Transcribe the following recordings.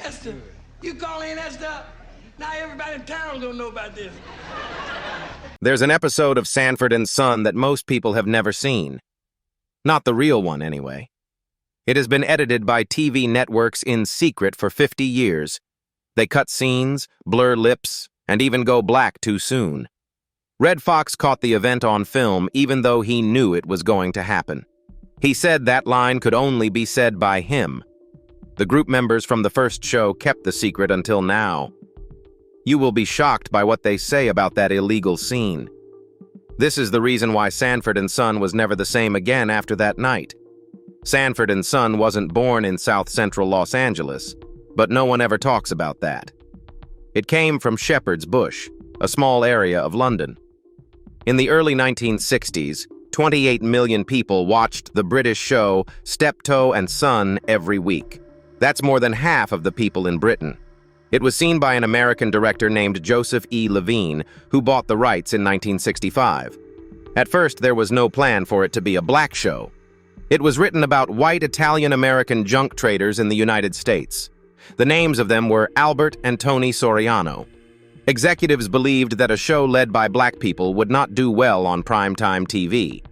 Esther, you call in Esther? Now everybody in town's gonna know about this. There's an episode of Sanford and Son that most people have never seen. Not the real one, anyway. It has been edited by TV networks in secret for 50 years. They cut scenes, blur lips, and even go black too soon. Red Fox caught the event on film even though he knew it was going to happen. He said that line could only be said by him. The group members from the first show kept the secret until now. You will be shocked by what they say about that illegal scene. This is the reason why Sanford and Son was never the same again after that night. Sanford and Son wasn't born in South Central Los Angeles, but no one ever talks about that. It came from Shepherd's Bush, a small area of London. In the early 1960s, 28 million people watched the British show Steptoe and Son every week. That's more than half of the people in Britain. It was seen by an American director named Joseph E. Levine, who bought the rights in 1965. At first, there was no plan for it to be a black show. It was written about white Italian-American junk traders in the United States. The names of them were Albert and Tony Soriano. Executives believed that a show led by black people would not do well on primetime TV.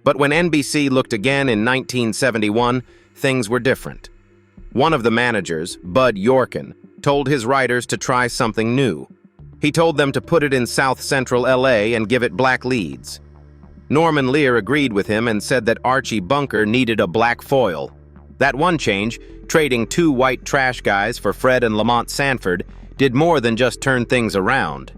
But when NBC looked again in 1971, things were different. One of the managers, Bud Yorkin, told his writers to try something new. He told them to put it in South Central LA and give it black leads. Norman Lear agreed with him and said that Archie Bunker needed a black foil. That one change, trading two white trash guys for Fred and Lamont Sanford, did more than just turn things around.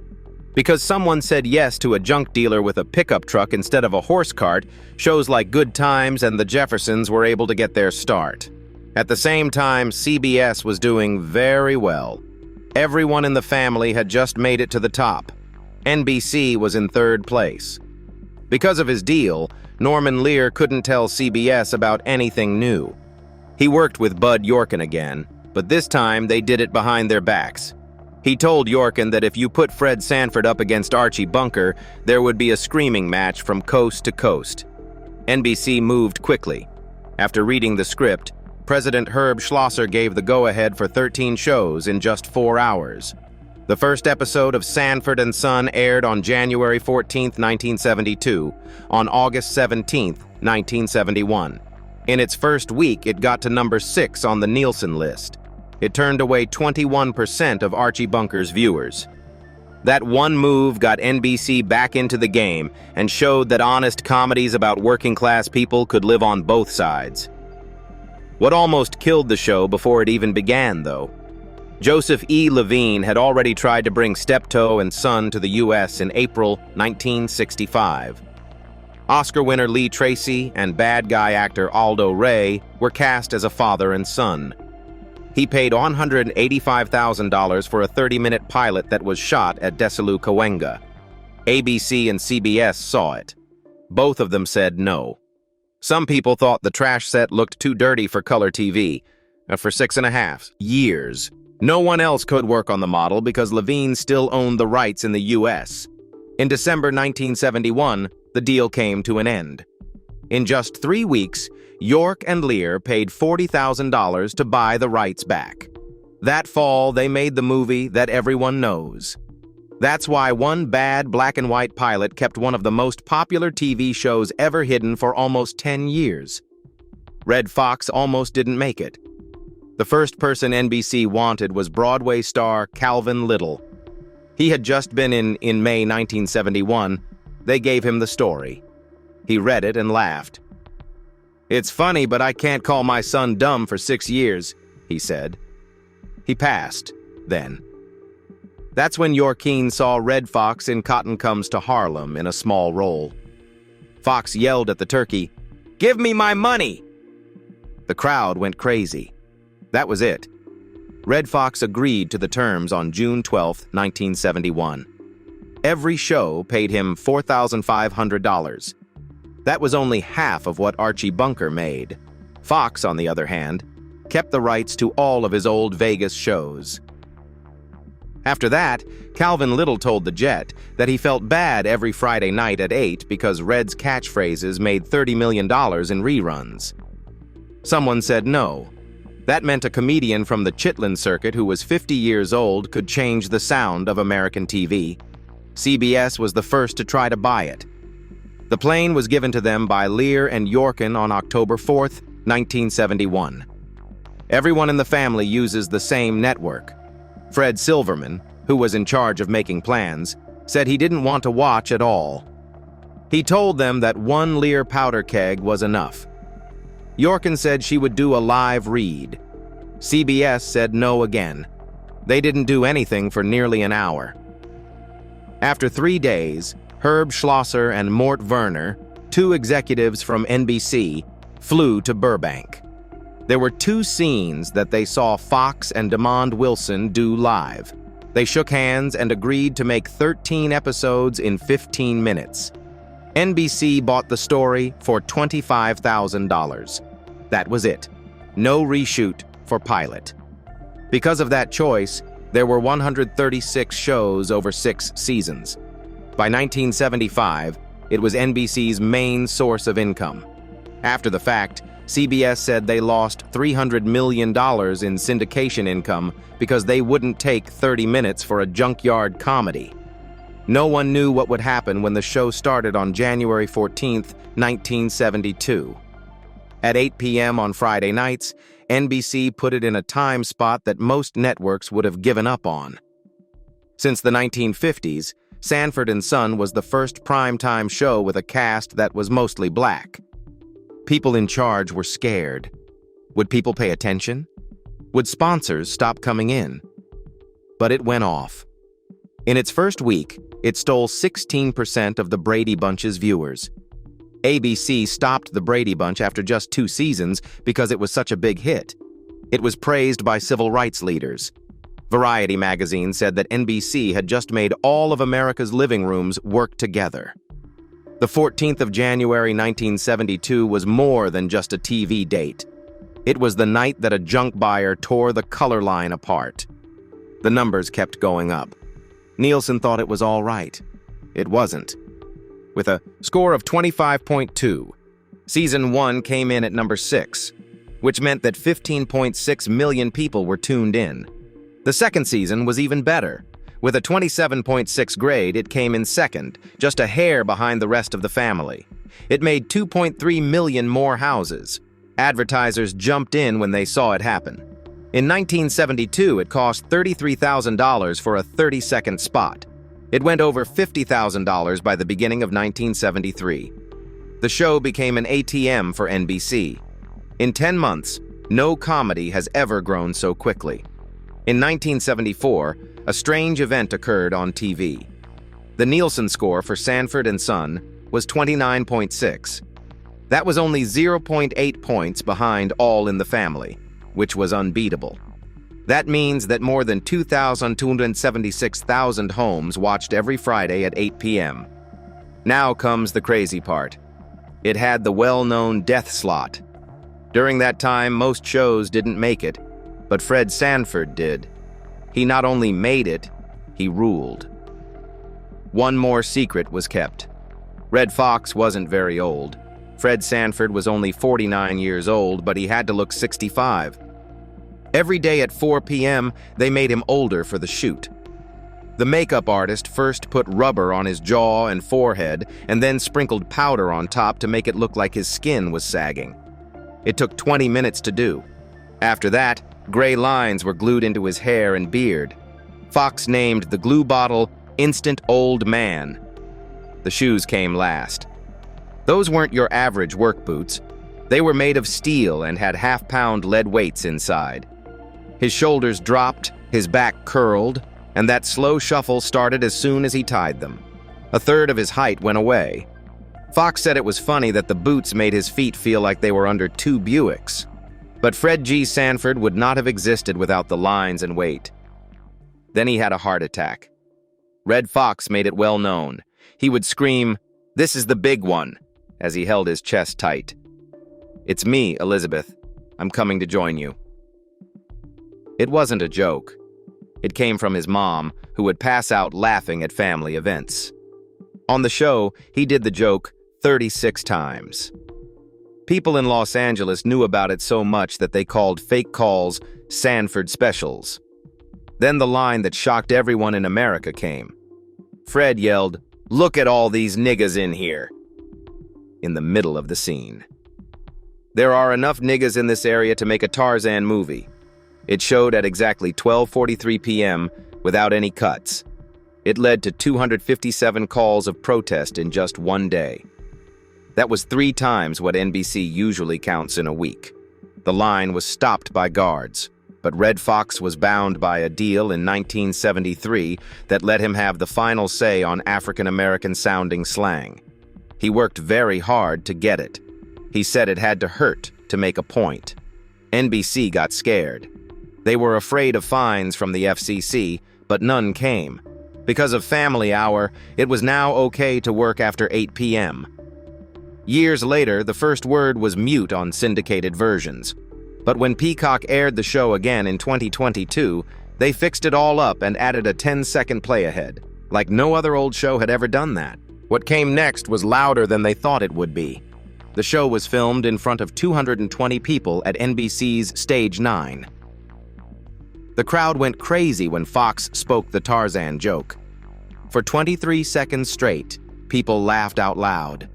Because someone said yes to a junk dealer with a pickup truck instead of a horse cart, shows like Good Times and The Jeffersons were able to get their start. At the same time, CBS was doing very well. Everyone in the family had just made it to the top. NBC was in third place. Because of his deal, Norman Lear couldn't tell CBS about anything new. He worked with Bud Yorkin again, but this time they did it behind their backs. He told Yorkin that if you put Fred Sanford up against Archie Bunker, there would be a screaming match from coast to coast. NBC moved quickly. After reading the script, President Herb Schlosser gave the go-ahead for 13 shows in just 4 hours. The first episode of Sanford and Son aired on January 14, 1972, on August 17, 1971. In its first week, it got to number 6 on the Nielsen list. It turned away 21% of Archie Bunker's viewers. That one move got NBC back into the game and showed that honest comedies about working-class people could live on both sides. What almost killed the show before it even began, though? Joseph E. Levine had already tried to bring Steptoe and Son to the U.S. in April 1965. Oscar winner Lee Tracy and bad guy actor Aldo Ray were cast as a father and son. He paid $185,000 for a 30-minute pilot that was shot at Desilu Cahuenga. ABC and CBS saw it. Both of them said no. Some people thought the trash set looked too dirty for color TV. For 6.5 years, no one else could work on the model because Levine still owned the rights in the U.S. In December 1971, the deal came to an end. In just 3 weeks, York and Lear paid $40,000 to buy the rights back. That fall, they made the movie that everyone knows. That's why one bad black-and-white pilot kept one of the most popular TV shows ever hidden for almost 10 years. Red Fox almost didn't make it. The first person NBC wanted was Broadway star Calvin Little. He had just been in May 1971. They gave him the story. He read it and laughed. "It's funny, but I can't call my son dumb for 6 years," he said. He passed, then. That's when Yorkin saw Red Fox in Cotton Comes to Harlem in a small role. Fox yelled at the turkey, "Give me my money!" The crowd went crazy. That was it. Red Fox agreed to the terms on June 12, 1971. Every show paid him $4,500. That was only half of what Archie Bunker made. Fox, on the other hand, kept the rights to all of his old Vegas shows. After that, Calvin Little told the Jet that he felt bad every Friday night at 8 because Red's catchphrases made $30 million in reruns. Someone said no. That meant a comedian from the Chitlin circuit who was 50 years old could change the sound of American TV. CBS was the first to try to buy it. The plane was given to them by Lear and Yorkin on October 4th, 1971. Everyone in the family uses the same network. Fred Silverman, who was in charge of making plans, said he didn't want to watch at all. He told them that one Lear powder keg was enough. Yorkin said she would do a live read. CBS said no again. They didn't do anything for nearly an hour. After 3 days, Herb Schlosser and Mort Werner, two executives from NBC, flew to Burbank. There were 2 scenes that they saw Foxx and DeMond Wilson do live. They shook hands and agreed to make 13 episodes in 15 minutes. NBC bought the story for $25,000. That was it. No reshoot for pilot. Because of that choice, there were 136 shows over 6 seasons. By 1975, it was NBC's main source of income. After the fact, CBS said they lost $300 million in syndication income because they wouldn't take 30 minutes for a junkyard comedy. No one knew what would happen when the show started on January 14, 1972. At 8 p.m. on Friday nights, NBC put it in a time spot that most networks would have given up on. Since the 1950s, Sanford and Son was the first primetime show with a cast that was mostly black. People in charge were scared. Would people pay attention? Would sponsors stop coming in? But it went off. In its first week, it stole 16% of the Brady Bunch's viewers. ABC stopped the Brady Bunch after just 2 seasons because it was such a big hit. It was praised by civil rights leaders. Variety magazine said that NBC had just made all of America's living rooms work together. The 14th of January 1972 was more than just a TV date. It was the night that a junk buyer tore the color line apart. The numbers kept going up. Nielsen thought it was all right. It wasn't. With a score of 25.2, Season 1 came in at number 6, which meant that 15.6 million people were tuned in. The second season was even better. With a 27.6 grade, it came in second, just a hair behind the rest of the family. It made 2.3 million more houses. Advertisers jumped in when they saw it happen. In 1972, it cost $33,000 for a 30-second spot. It went over $50,000 by the beginning of 1973. The show became an ATM for NBC. In 10 months, no comedy has ever grown so quickly. In 1974, a strange event occurred on TV. The Nielsen score for Sanford and Son was 29.6. That was only 0.8 points behind All in the Family, which was unbeatable. That means that more than 276,000 homes watched every Friday at 8 p.m. Now comes the crazy part. It had the well-known death slot. During that time, most shows didn't make it, but Fred Sanford did. He not only made it, he ruled. One more secret was kept. Red Fox wasn't very old. Fred Sanford was only 49 years old, but he had to look 65. Every day at 4 p.m., they made him older for the shoot. The makeup artist first put rubber on his jaw and forehead and then sprinkled powder on top to make it look like his skin was sagging. It took 20 minutes to do. After that, gray lines were glued into his hair and beard. Foxx named the glue bottle Instant Old Man. The shoes came last. Those weren't your average work boots. They were made of steel and had half-pound lead weights inside. His shoulders dropped, his back curled, and that slow shuffle started as soon as he tied them. A third of his height went away. Foxx said it was funny that the boots made his feet feel like they were under 2 Buicks. But Fred G. Sanford would not have existed without the lines and weight. Then he had a heart attack. Red Fox made it well known. He would scream, "This is the big one," as he held his chest tight. "It's me, Elizabeth. I'm coming to join you." It wasn't a joke. It came from his mom, who would pass out laughing at family events. On the show, he did the joke 36 times. People in Los Angeles knew about it so much that they called fake calls Sanford specials. Then the line that shocked everyone in America came. Fred yelled, "Look at all these niggas in here," in the middle of the scene. There are enough niggas in this area to make a Tarzan movie. It showed at exactly 12:43 p.m. without any cuts. It led to 257 calls of protest in just one day. That was 3 times what NBC usually counts in a week. The line was stopped by guards, but Red Fox was bound by a deal in 1973 that let him have the final say on African-American-sounding slang. He worked very hard to get it. He said it had to hurt to make a point. NBC got scared. They were afraid of fines from the FCC, but none came. Because of Family Hour, it was now okay to work after 8 p.m. Years later, the first word was mute on syndicated versions. But when Peacock aired the show again in 2022, they fixed it all up and added a 10-second play ahead. Like no other old show had ever done that. What came next was louder than they thought it would be. The show was filmed in front of 220 people at NBC's Stage 9. The crowd went crazy when Fox spoke the Tarzan joke. For 23 seconds straight, people laughed out loud.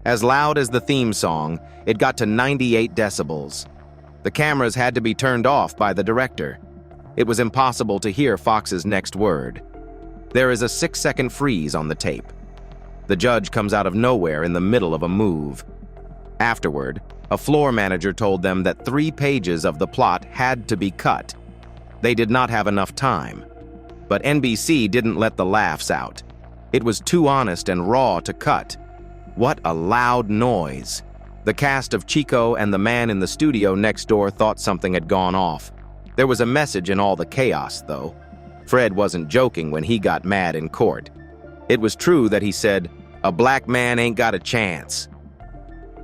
As loud as the theme song, it got to 98 decibels. The cameras had to be turned off by the director. It was impossible to hear Fox's next word. There is a 6-second freeze on the tape. The judge comes out of nowhere in the middle of a move. Afterward, a floor manager told them that 3 pages of the plot had to be cut. They did not have enough time. But NBC didn't let the laughs out. It was too honest and raw to cut. What a loud noise. The cast of Chico and the man in the studio next door thought something had gone off. There was a message in all the chaos, though. Fred wasn't joking when he got mad in court. It was true that he said, "A black man ain't got a chance."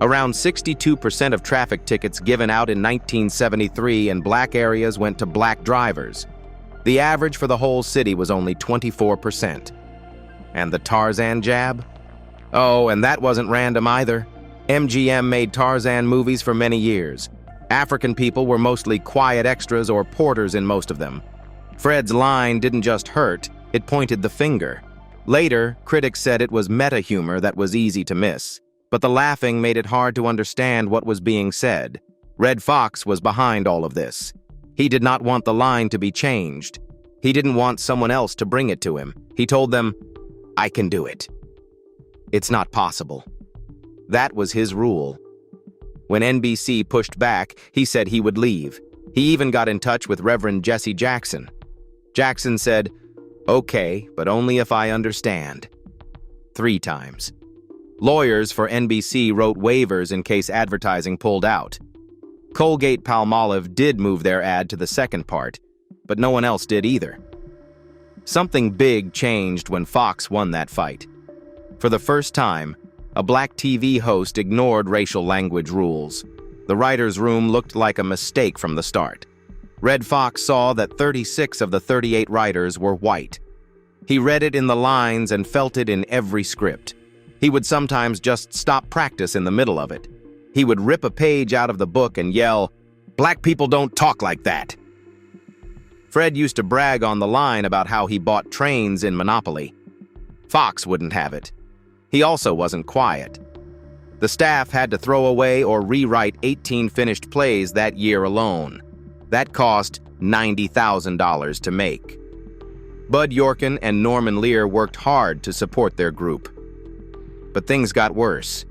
Around 62% of traffic tickets given out in 1973 in black areas went to black drivers. The average for the whole city was only 24%. And the Tarzan jab? Oh, and that wasn't random either. MGM made Tarzan movies for many years. African people were mostly quiet extras or porters in most of them. Fred's line didn't just hurt, it pointed the finger. Later, critics said it was meta-humor that was easy to miss. But the laughing made it hard to understand what was being said. Red Fox was behind all of this. He did not want the line to be changed. He didn't want someone else to bring it to him. He told them, "I can do it. It's not possible." That was his rule. When NBC pushed back, he said he would leave. He even got in touch with Reverend Jesse Jackson. Jackson said, "Okay, but only if I understand." 3 times. Lawyers for NBC wrote waivers in case advertising pulled out. Colgate-Palmolive did move their ad to the second part, but no one else did either. Something big changed when Fox won that fight. For the first time, a black TV host ignored racial language rules. The writer's room looked like a mistake from the start. Red Fox saw that 36 of the 38 writers were white. He read it in the lines and felt it in every script. He would sometimes just stop practice in the middle of it. He would rip a page out of the book and yell, "Black people don't talk like that." Fred used to brag on the line about how he bought trains in Monopoly. Fox wouldn't have it. He also wasn't quiet. The staff had to throw away or rewrite 18 finished plays that year alone. That cost $90,000 to make. Bud Yorkin and Norman Lear worked hard to support their group. But things got worse.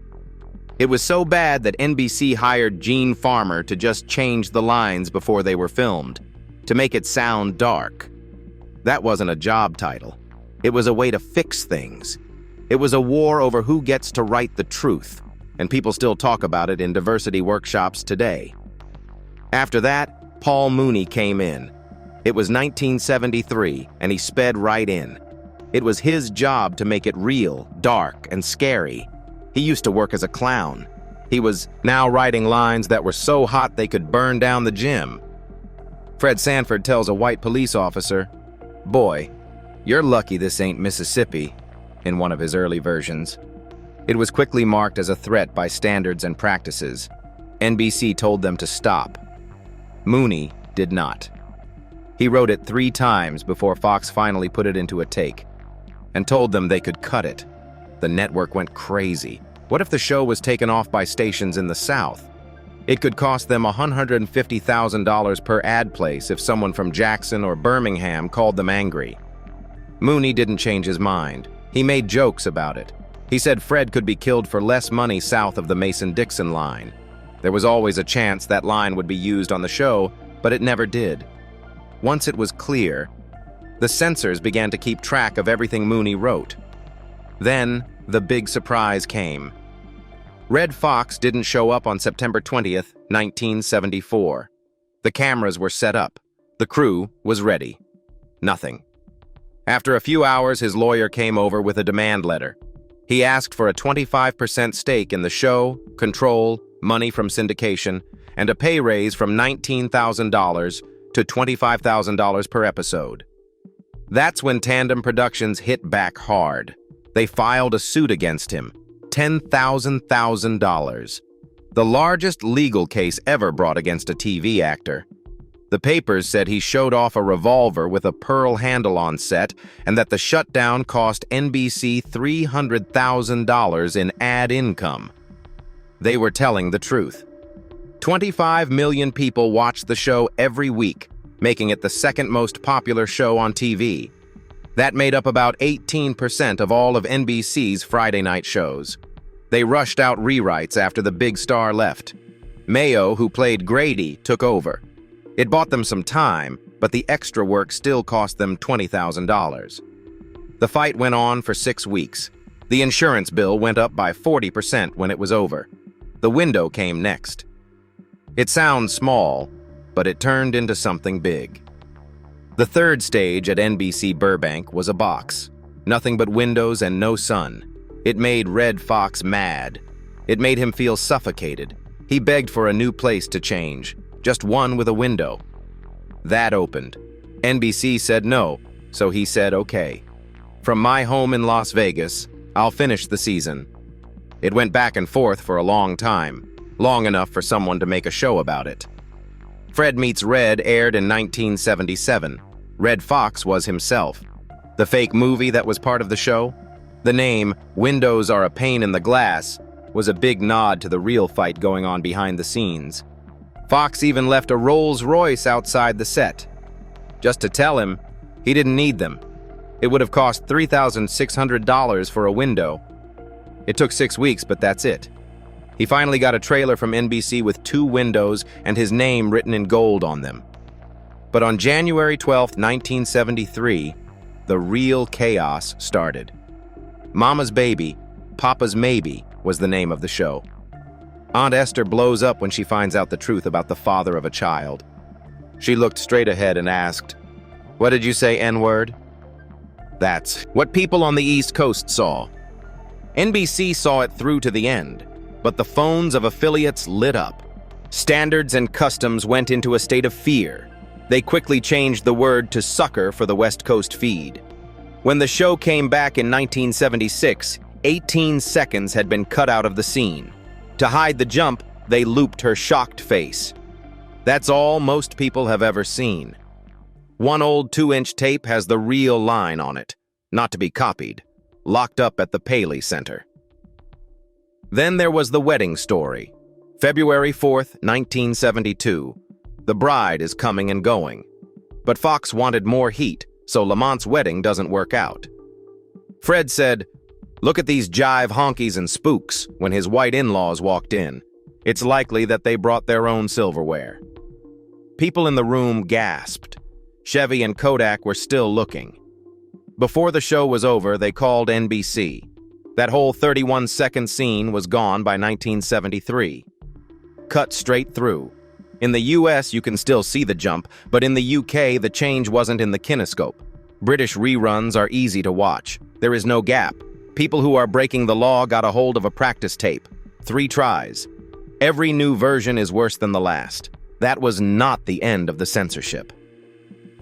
It was so bad that NBC hired Gene Farmer to just change the lines before they were filmed, to make it sound dark. That wasn't a job title. It was a way to fix things. It was a war over who gets to write the truth, and people still talk about it in diversity workshops today. After that, Paul Mooney came in. It was 1973, and he sped right in. It was his job to make it real, dark, and scary. He used to work as a clown. He was now writing lines that were so hot they could burn down the gym. Fred Sanford tells a white police officer, "Boy, you're lucky this ain't Mississippi," in one of his early versions. It was quickly marked as a threat by standards and practices. NBC told them to stop. Mooney did not. He wrote it 3 times before Fox finally put it into a take and told them they could cut it. The network went crazy. What if the show was taken off by stations in the South? It could cost them $150,000 per ad place if someone from Jackson or Birmingham called them angry. Mooney didn't change his mind. He made jokes about it. He said Fred could be killed for less money south of the Mason-Dixon line. There was always a chance that line would be used on the show, but it never did. Once it was clear, the censors began to keep track of everything Mooney wrote. Then, the big surprise came. Red Fox didn't show up on September 20th, 1974. The cameras were set up. The crew was ready. Nothing. After a few hours, his lawyer came over with a demand letter. He asked for a 25% stake in the show, control, money from syndication, and a pay raise from $19,000 to $25,000 per episode. That's when Tandem Productions hit back hard. They filed a suit against him, $10,000, the largest legal case ever brought against a TV actor. The papers said he showed off a revolver with a pearl handle on set and that the shutdown cost NBC $300,000 in ad income. They were telling the truth. 25 million people watched the show every week, making it the second most popular show on TV. That made up about 18% of all of NBC's Friday night shows. They rushed out rewrites after the big star left. Mayo, who played Grady, took over. It bought them some time, but the extra work still cost them $20,000. The fight went on for 6 weeks. The insurance bill went up by 40% when it was over. The window came next. It sounds small, but it turned into something big. The third stage at NBC Burbank was a box. Nothing but windows and no sun. It made Red Fox mad. It made him feel suffocated. He begged for a new place to change, just one with a window. That opened. NBC said no, so he said okay. From my home in Las Vegas, I'll finish the season. It went back and forth for a long time, long enough for someone to make a show about it. Fred Meets Red aired in 1977. Red Fox was himself. The fake movie that was part of the show? The name, Windows Are a Pain in the Glass, was a big nod to the real fight going on behind the scenes. Fox even left a Rolls-Royce outside the set, just to tell him he didn't need them. It would have cost $3,600 for a window. It took 6 weeks, but that's it. He finally got a trailer from NBC with 2 windows and his name written in gold on them. But on January 12, 1973, the real chaos started. Mama's Baby, Papa's Maybe was the name of the show. Aunt Esther blows up when she finds out the truth about the father of a child. She looked straight ahead and asked, "What did you say, N-word?" That's what people on the East Coast saw. NBC saw it through to the end, but the phones of affiliates lit up. Standards and Customs went into a state of fear. They quickly changed the word to sucker for the West Coast feed. When the show came back in 1976, 18 seconds had been cut out of the scene. To hide the jump, they looped her shocked face. That's all most people have ever seen. One old 2-inch tape has the real line on it, not to be copied, locked up at the Paley Center. Then there was the wedding story. February 4th, 1972. The bride is coming and going. But Fox wanted more heat, so Lamont's wedding doesn't work out. Fred said, "Look at these jive honkies and spooks," when his white in-laws walked in. It's likely that they brought their own silverware. People in the room gasped. Chevy and Kodak were still looking. Before the show was over, they called NBC. That whole 31-second scene was gone by 1973. Cut straight through. In the US, you can still see the jump, but in the UK, the change wasn't in the kinescope. British reruns are easy to watch. There is no gap. People who are breaking the law got a hold of a practice tape. 3 tries. Every new version is worse than the last. That was not the end of the censorship.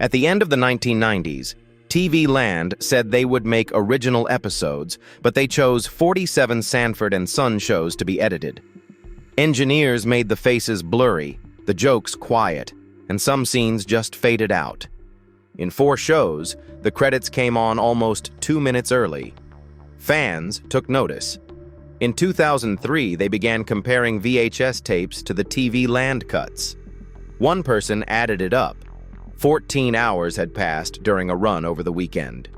At the end of the 1990s, TV Land said they would make original episodes, but they chose 47 Sanford and Son shows to be edited. Engineers made the faces blurry, the jokes quiet, and some scenes just faded out. In 4 shows, the credits came on almost 2 minutes early. Fans took notice. In 2003, they began comparing VHS tapes to the TV Land cuts. One person added it up. 14 hours had passed during a run over the weekend.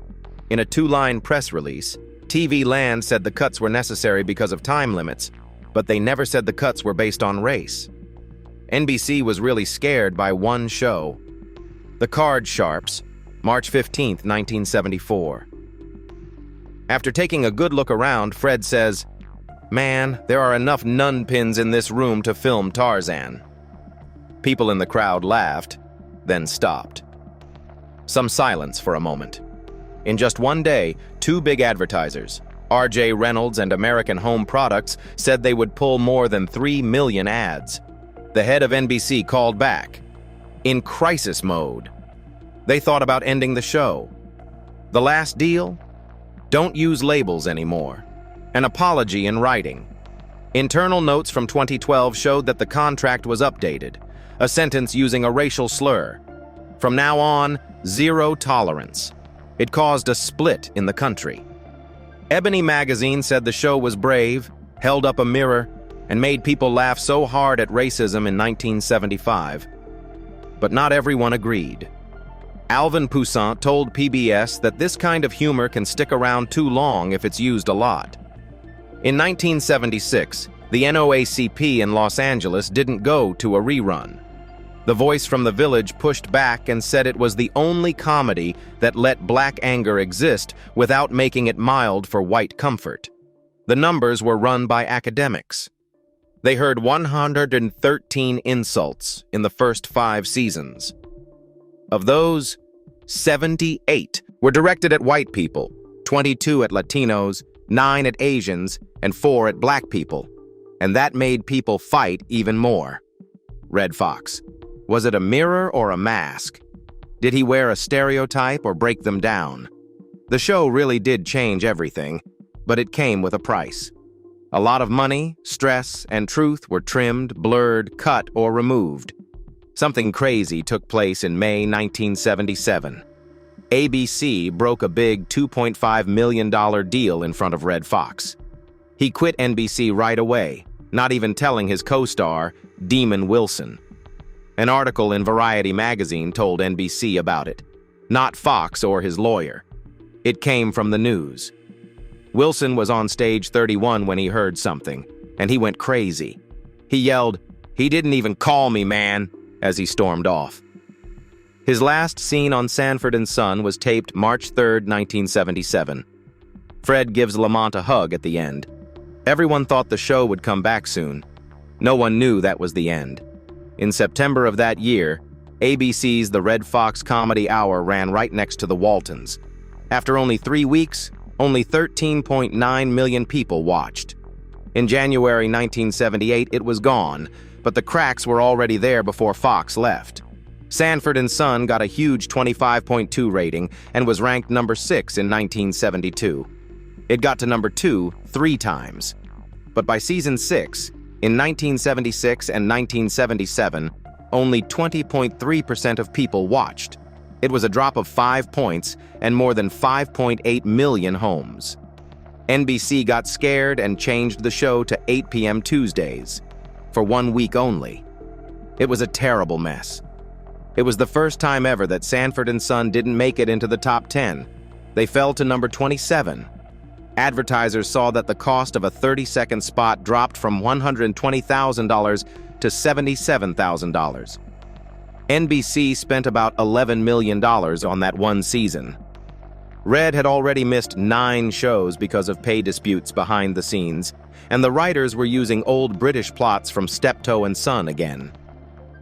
In a 2-line press release, TV Land said the cuts were necessary because of time limits, but they never said the cuts were based on race. NBC was really scared by one show. The Card Sharps, March 15, 1974. After taking a good look around, Fred says, "Man, there are enough nun pins in this room to film Tarzan." People in the crowd laughed, then stopped. Some silence for a moment. In just one day, 2 big advertisers, R.J. Reynolds and American Home Products, said they would pull more than 3 million ads. The head of NBC called back, in crisis mode. They thought about ending the show. The last deal? Don't use labels anymore. An apology in writing. Internal notes from 2012 showed that the contract was updated, a sentence using a racial slur. From now on, 0 tolerance. It caused a split in the country. Ebony magazine said the show was brave, held up a mirror, and made people laugh so hard at racism in 1975. But not everyone agreed. Alvin Poussaint told PBS that this kind of humor can stick around too long if it's used a lot. In 1976, the NOACP in Los Angeles didn't go to a rerun. The voice from the village pushed back and said it was the only comedy that let black anger exist without making it mild for white comfort. The numbers were run by academics. They heard 113 insults in the first 5 seasons. Of those, 78 were directed at white people, 22 at Latinos, 9 at Asians, and 4 at black people. And that made people fight even more. Red Fox. Was it a mirror or a mask? Did he wear a stereotype or break them down? The show really did change everything, but it came with a price. A lot of money, stress, and truth were trimmed, blurred, cut, or removed. Something crazy took place in May 1977. ABC broke a big $2.5 million deal in front of Red Fox. He quit NBC right away, not even telling his co-star, Demon Wilson. An article in Variety magazine told NBC about it, not Fox or his lawyer. It came from the news. Wilson was on stage 31 when he heard something, and he went crazy. He yelled, "He didn't even call me, man," as he stormed off. His last scene on Sanford and Son was taped March 3, 1977. Fred gives Lamont a hug at the end. Everyone thought the show would come back soon. No one knew that was the end. In September of that year, ABC's The Red Fox Comedy Hour ran right next to the Waltons. After only 3 weeks, only 13.9 million people watched. In January 1978, it was gone, but the cracks were already there before Fox left. Sanford and Son got a huge 25.2 rating and was ranked number 6 in 1972. It got to number 2 3 times. But by season 6, in 1976 and 1977, only 20.3% of people watched. It was a drop of 5 points and more than 5.8 million homes. NBC got scared and changed the show to 8 p.m. Tuesdays, for 1 week only. It was a terrible mess. It was the first time ever that Sanford and Son didn't make it into the top 10. They fell to number 27. Advertisers saw that the cost of a 30-second spot dropped from $120,000 to $77,000. NBC spent about $11 million on that one season. Red had already missed 9 shows because of pay disputes behind the scenes, and the writers were using old British plots from Steptoe and Son again.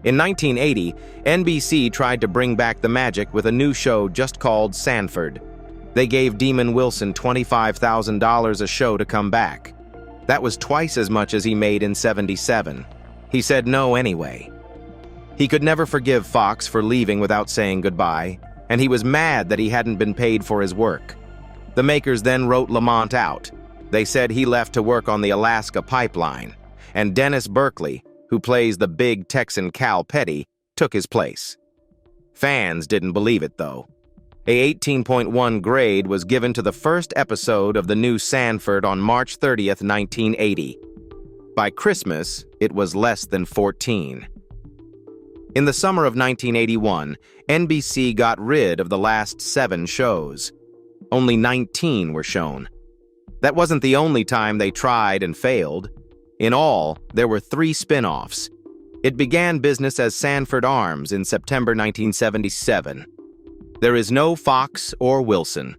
In 1980, NBC tried to bring back the magic with a new show just called Sanford. They gave Demon Wilson $25,000 a show to come back. That was twice as much as he made in '77. He said no anyway. He could never forgive Fox for leaving without saying goodbye, and he was mad that he hadn't been paid for his work. The makers then wrote Lamont out. They said he left to work on the Alaska pipeline, and Dennis Berkeley, who plays the big Texan Cal Petty, took his place. Fans didn't believe it, though. A 18.1 grade was given to the first episode of the new Sanford on March 30th, 1980. By Christmas, it was less than 14. In the summer of 1981, NBC got rid of the last 7 shows. Only 19 were shown. That wasn't the only time they tried and failed. In all, there were 3 spin-offs. It began business as Sanford Arms in September 1977. There is no Foxx or Wilson.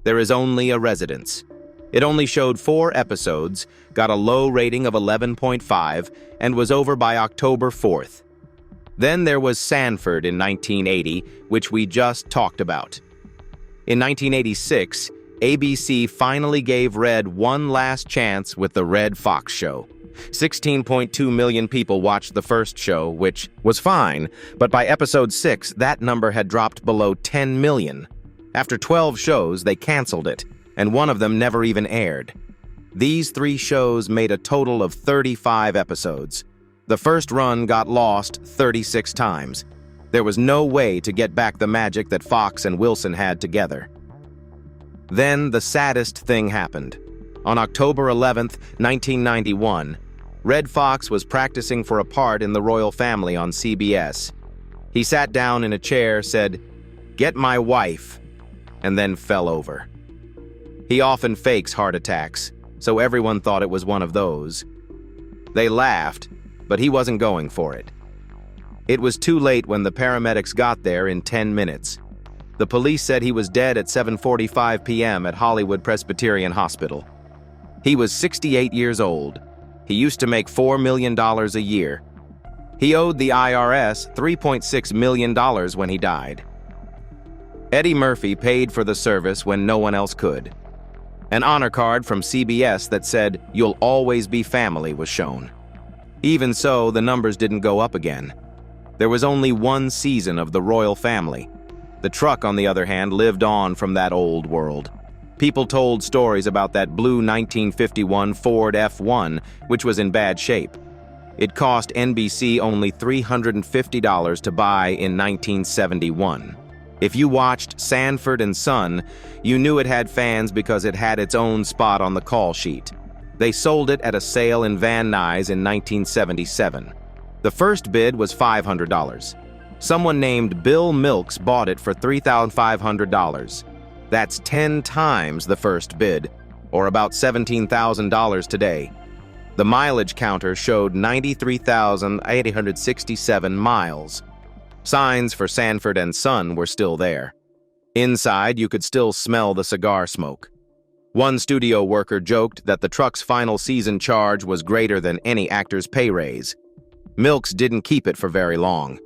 There is only a residence. It only showed 4 episodes, got a low rating of 11.5, and was over by October 4th. Then there was Sanford in 1980, which we just talked about. In 1986, ABC finally gave Red one last chance with the Red Fox Show. 16.2 million people watched the first show, which was fine, but by episode 6, that number had dropped below 10 million. After 12 shows, they canceled it, and one of them never even aired. These 3 shows made a total of 35 episodes. The first run got lost 36 times. There was no way to get back the magic that Fox and Wilson had together. Then the saddest thing happened. On October 11th, 1991, Red Fox was practicing for a part in the royal family on CBS. He sat down in a chair, said, "Get my wife," and then fell over. He often fakes heart attacks, so everyone thought it was one of those. They laughed, but he wasn't going for it. It was too late when the paramedics got there in 10 minutes. The police said he was dead at 7:45 p.m. at Hollywood Presbyterian Hospital. He was 68 years old. He used to make $4 million a year. He owed the IRS $3.6 million when he died. Eddie Murphy paid for the service when no one else could. An honor card from CBS that said, "You'll always be family," was shown. Even so, the numbers didn't go up again. There was only 1 season of the royal family. The truck, on the other hand, lived on from that old world. People told stories about that blue 1951 Ford F1, which was in bad shape. It cost NBC only $350 to buy in 1971. If you watched Sanford and Son, you knew it had fans because it had its own spot on the call sheet. They sold it at a sale in Van Nuys in 1977. The first bid was $500. Someone named Bill Milks bought it for $3,500. That's 10 times the first bid, or about $17,000 today. The mileage counter showed 93,867 miles. Signs for Sanford and Son were still there. Inside, you could still smell the cigar smoke. One studio worker joked that the truck's final season charge was greater than any actor's pay raise. Milks didn't keep it for very long.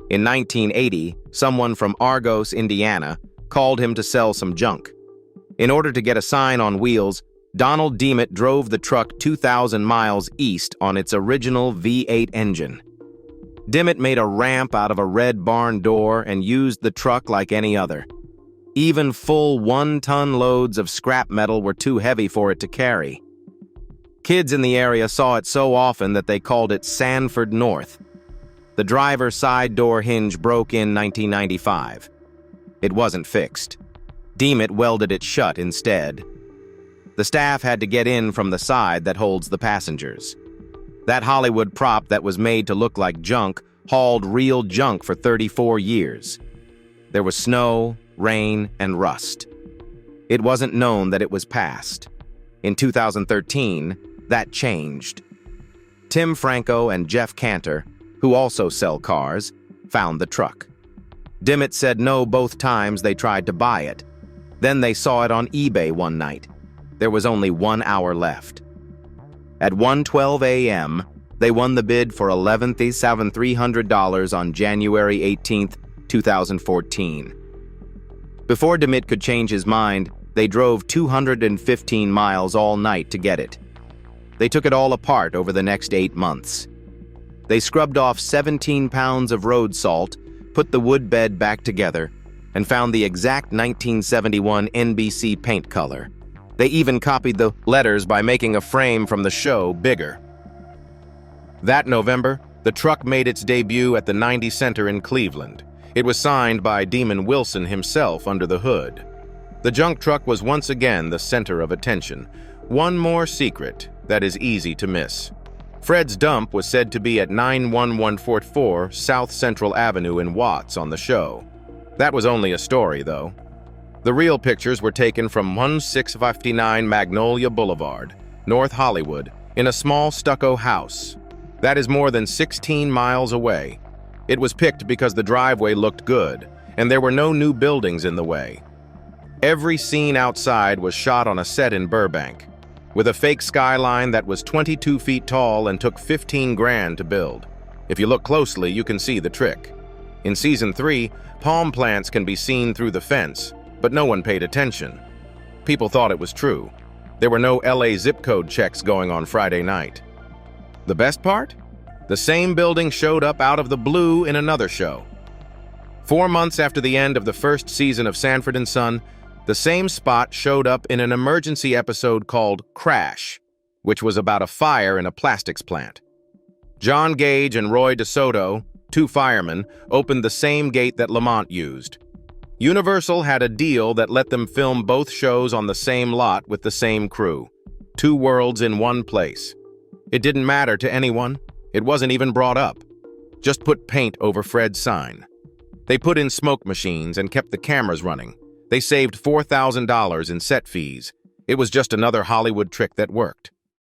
In 1980, someone from Argos, Indiana, called him to sell some junk. In order to get a sign on wheels, Donald Dimmitt drove the truck 2,000 miles east on its original V8 engine. Dimmitt made a ramp out of a red barn door and used the truck like any other. Even full 1-ton loads of scrap metal were too heavy for it to carry. Kids in the area saw it so often that they called it Sanford North. The driver's side door hinge broke in 1995. It wasn't fixed. Dimmitt welded it shut instead. The staff had to get in from the side that holds the passengers. That Hollywood prop that was made to look like junk hauled real junk for 34 years. There was snow, rain, and rust. It wasn't known that it was past. In 2013, that changed. Tim Franco and Jeff Cantor, who also sell cars, found the truck. Dimmitt said no both times they tried to buy it. Then they saw it on eBay one night. There was only 1 hour left. At 1:12 a.m., they won the bid for $11,300 on January 18, 2014. Before Dimmitt could change his mind, they drove 215 miles all night to get it. They took it all apart over the next 8 months. They scrubbed off 17 pounds of road salt, put the wood bed back together, and found the exact 1971 NBC paint color. They even copied the letters by making a frame from the show bigger. That November, the truck made its debut at the 90 Center in Cleveland. It was signed by Demon Wilson himself under the hood. The junk truck was once again the center of attention. One more secret that is easy to miss. Fred's dump was said to be at 91144 South Central Avenue in Watts on the show. That was only a story, though. The real pictures were taken from 1659 Magnolia Boulevard, North Hollywood, in a small stucco house. That is more than 16 miles away. It was picked because the driveway looked good, and there were no new buildings in the way. Every scene outside was shot on a set in Burbank, with a fake skyline that was 22 feet tall and took 15 grand to build. If you look closely, you can see the trick. In Season 3, palm plants can be seen through the fence, but no one paid attention. People thought it was true. There were no LA zip code checks going on Friday night. The best part? The same building showed up out of the blue in another show. 4 months after the end of the first season of Sanford and Son, the same spot showed up in an emergency episode called Crash, which was about a fire in a plastics plant. John Gage and Roy DeSoto, two firemen, opened the same gate that Lamont used. Universal had a deal that let them film both shows on the same lot with the same crew. 2 worlds in one place. It didn't matter to anyone. It wasn't even brought up. Just put paint over Fred's sign. They put in smoke machines and kept the cameras running. They saved $4,000 in set fees. It was just another Hollywood trick that worked.